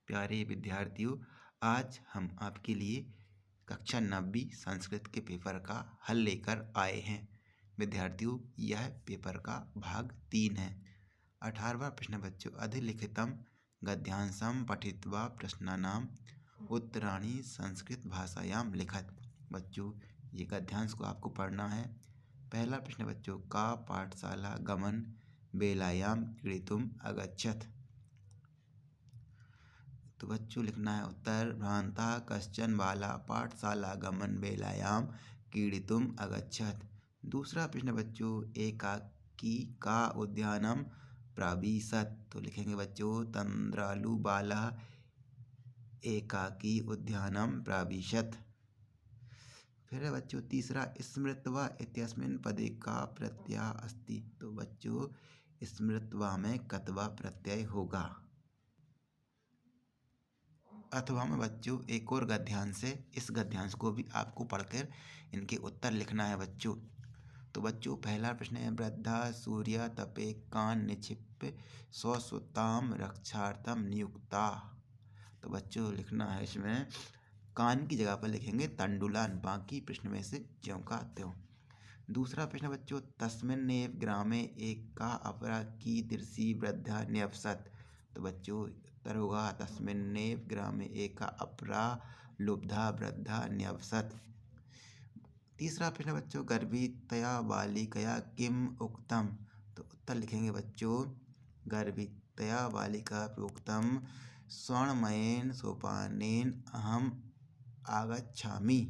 प्यारे विद्यार्थियों, आज हम आपके लिए कक्षा 9वीं संस्कृत के पेपर का हल लेकर आए हैं। विद्यार्थियों, यह पेपर का भाग 3 है। 18वां प्रश्न बच्चों, अधिलिखितम गद्यांशम पठित्वा प्रश्नानाम उत्तराणि संस्कृत भाषायाम लिखत। बच्चों, ये गद्यांश को आपको पढ़ना है। पहला प्रश्न बच्चों, का पाठशाला गमन बेलायाम क्रीडितुम अगच्छत। तो बच्चों लिखना है उत्तर, भ्रांता कश्चन बाला पाठशाला गमन बेलायाम क्रीडितुम अगच्छत। दूसरा प्रश्न बच्चों, एकाकी का उद्यानम प्राविशत। तो लिखेंगे बच्चों, तंद्रालु बाला एकाकी उद्यानम प्राविशत। फिर है बच्चों तीसरा, स्मृत्वा इत्यस्मिन् पदे का प्रत्यय अस्ति। तो बच्चों स्मृत्वा में कत्वा प्रत्यय होगा। अथवा में बच्चों एक और गद्यांश है, इस गद्यांश को भी आपको पढ़कर इनके उत्तर लिखना है बच्चों। तो बच्चों पहला प्रश्न है, वृद्धा सूर्य तपे कान निक्षिप्य स्वसुताम रक्षार्थम नियुक्ता। तो बच्चों लिखना है इसमें कान की जगह पर लिखेंगे तंडुलान, बाकी प्रश्न में से ज्यों का त्यों। दूसरा प्रश्न बच्चों, तस्मिन्नेव ग्रामे एका अपरा कीदृशी वृद्धा न्यवसत। तो बच्चों उत्तर होगा, तस्मिन्नेव ग्रामे एका अपरा लुब्धा वृद्धा न्यवसत। तीसरा प्रश्न बच्चों, गर्भितया बालिकया किम उक्तम। तो उत्तर लिखेंगे बच्चों, गर्भितया बालिका प्रोक्तम स्वर्णमयेन सोपानेन अहम आगच्छामि।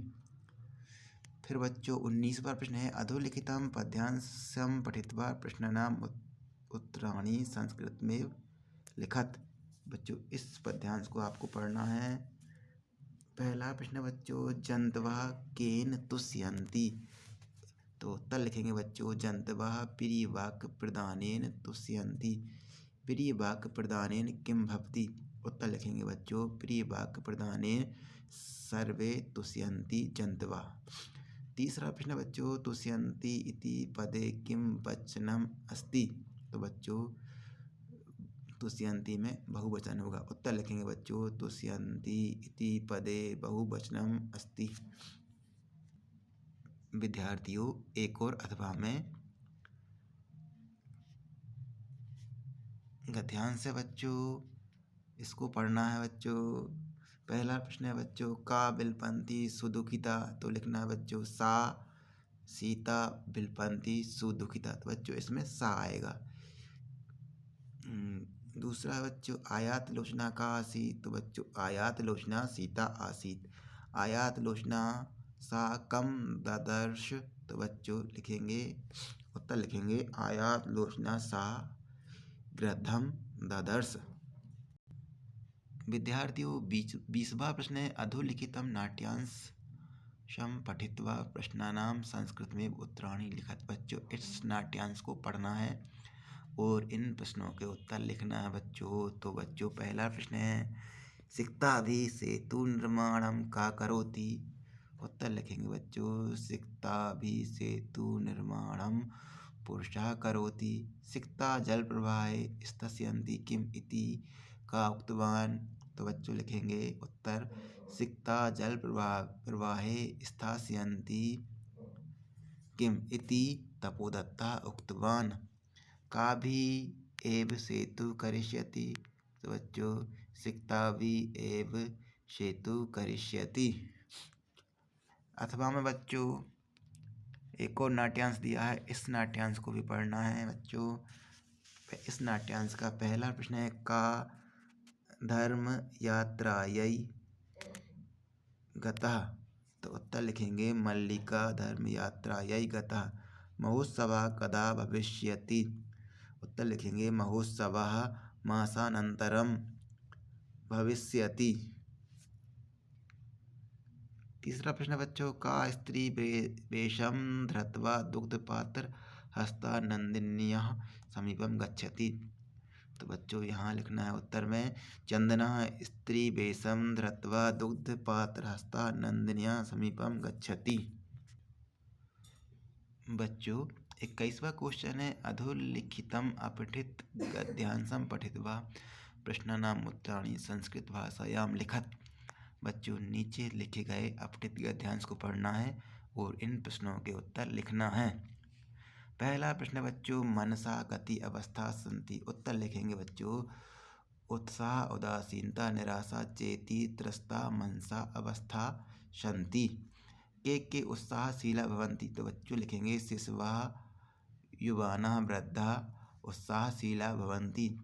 फिर बच्चों 19वां प्रश्न है, अधोलिखितम पद्यांशम पठित्वा प्रश्नानाम उत्तराणि संस्कृत में लिखत। बच्चों इस पद्यांश को आपको पढ़ना है। पहला प्रश्न बच्चों, जंतवः केन तुष्यन्ति। तो उत्तर लिखेंगे बच्चों, जंतवः प्रियवाक्य प्रदानेन तुष्यन्ति। प्रियवाक्य प्रदानेन किम भवति। उत्तर लिखेंगे बच्चों, प्रियवाक्य प्रदानेन सर्वे तुष्यन्ति जंतवः। तीसरा प्रश्न बच्चों, तुष्यन्ति इति पदे किम वचनम अस्ति। तो बच्चों तुष्यन्ति में बहुवचन होगा। उत्तर लिखेंगे बच्चों, तुष्यन्ति इति पदे बहुवचनम अस्ति। विद्यार्थियों एक और अथवा में गद्यांश है बच्चों, इसको पढ़ना है बच्चों। पहला प्रश्न है बच्चों, का बिलपंती सुदुखिता। तो लिखना है बच्चों, सा सीता बिलपंती सुदुखिता। तो बच्चों इसमें सा आएगा। दूसरा है बच्चों, आयात लोचना का आसीत। तो बच्चों आयात लोचना सीता आसीत। आयात लोचना सा कम ददर्श। तो बच्चों लिखेंगे उत्तर लिखेंगे, आयात लोचना सा गृद्धम ददर्श। विद्यार्थियों 20वां प्रश्न है, अधोलिखितम नाट्यांशम पठित्वा प्रश्नानाम संस्कृत में उत्तराणि लिखत। बच्चों इस नाट्यांश को पढ़ना है और इन प्रश्नों के उत्तर लिखना है बच्चों। तो बच्चों पहला प्रश्न है, सिक्ताभि सेतु निर्माणम का करोति। उत्तर लिखेंगे बच्चों, सिक्ताभि सेतु निर्माणम पुरुषः करोति। सिक्ता जल प्रवाहे स्थास्यन्ति किम इति का उक्तवान। तो बच्चों लिखेंगे उत्तर, सिक्ता जल प्रवाहे स्थास्यन्ति किम इति तपोदत्ता उक्तवान। का भी एव सेतु करिष्यति। तो बच्चों सिक्ता भी एव सेतु करिष्यति। अथवा में बच्चों एक और नाट्यांश दिया है, इस नाट्यांश को भी पढ़ना है बच्चों। इस नाट्यांश का पहला प्रश्न है, का धर्म यात्रायै गतः। तो उत्तर लिखेंगे, मल्लिका धर्म यात्रायै गतः। महोत्सवः कदा भविष्यति। उत्तर लिखेंगे, महोत्सवः मासानन्तरं भविष्यति। तीसरा प्रश्न बच्चों, का स्त्री वेशम धृत्वा दुग्धपात्र हस्ता नंदिन्याः समीपम गच्छति। तो बच्चों यहाँ लिखना है उत्तर में, चंदनः स्त्री वेशम धृत्वा दुग्धपात्र हस्ता नंदिन्याः समीपम गच्छति। बच्चों 21वां क्वेश्चन है, अधोलिखितम अपठित गद्यांशम पठित्वा प्रश्नानाम् उत्तराणि संस्कृत भाषायां लिखत। बच्चों, नीचे लिखे गए अपठित गद्यांश को पढ़ना है और इन प्रश्नों के उत्तर लिखना है। पहला प्रश्न बच्चों, मनसा कति अवस्था सन्ति। उत्तर लिखेंगे बच्चों, उत्साह, उदासीनता, निराशा, चेती, त्रस्ता, मनसा अवस्था सन्ति। के उत्साहशीला भवन्ति। तो बच्चों लिखेंगे शिशवः, युवानः, वृद्धा उत्साहशीला भवन्ति।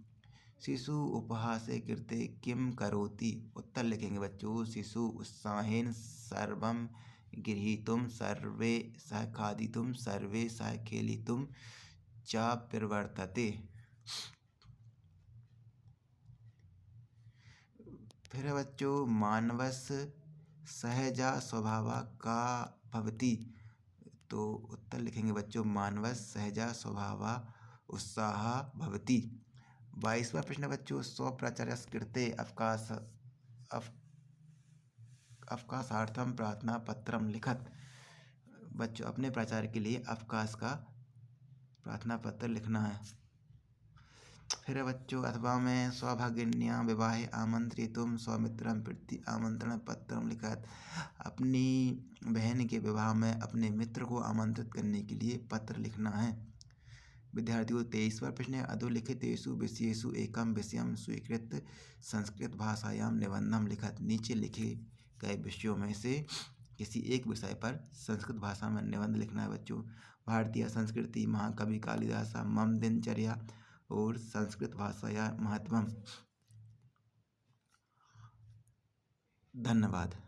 शिशु उपहासे कृते किं करोति। उत्तर लिखेंगे बच्चों, शिशु उत्साहेन सर्वं गृहीतुं, सर्वे सह खादितुं, सर्वे सह खेलितुं च प्रवर्तते। फिर बच्चों, मानवस्य सहजा स्वभावा का भवति। तो उत्तर लिखेंगे बच्चों, मानवस्य सहजा स्वभावा उत्साह भवति। 22वां प्रश्न बच्चों, स्वप्राचार्यस्य कृते अवकाशार्थम प्रार्थना पत्रम लिखत। बच्चों, अपने प्राचार्य के लिए अवकाश का प्रार्थना पत्र लिखना है। फिर बच्चों, अथवा में स्वभगिन्या विवाहे आमंत्रितुम स्वमित्रम प्रति आमंत्रण पत्रम लिखत। अपनी बहन के विवाह में अपने मित्र को आमंत्रित करने के लिए पत्र लिखना है। विद्यार्थियों, 23वां प्रश्न, अधोलिखितेषु विषयेषु एकम विषयम स्वीकृत संस्कृत भाषायां निबंधम लिखत। नीचे लिखे गए विषयों में से किसी एक विषय पर संस्कृत भाषा में निबंध लिखना है बच्चों। भारतीय संस्कृति, महाकवि कालिदास, मम दिनचर्या और संस्कृत भाषाया महत्वम। धन्यवाद।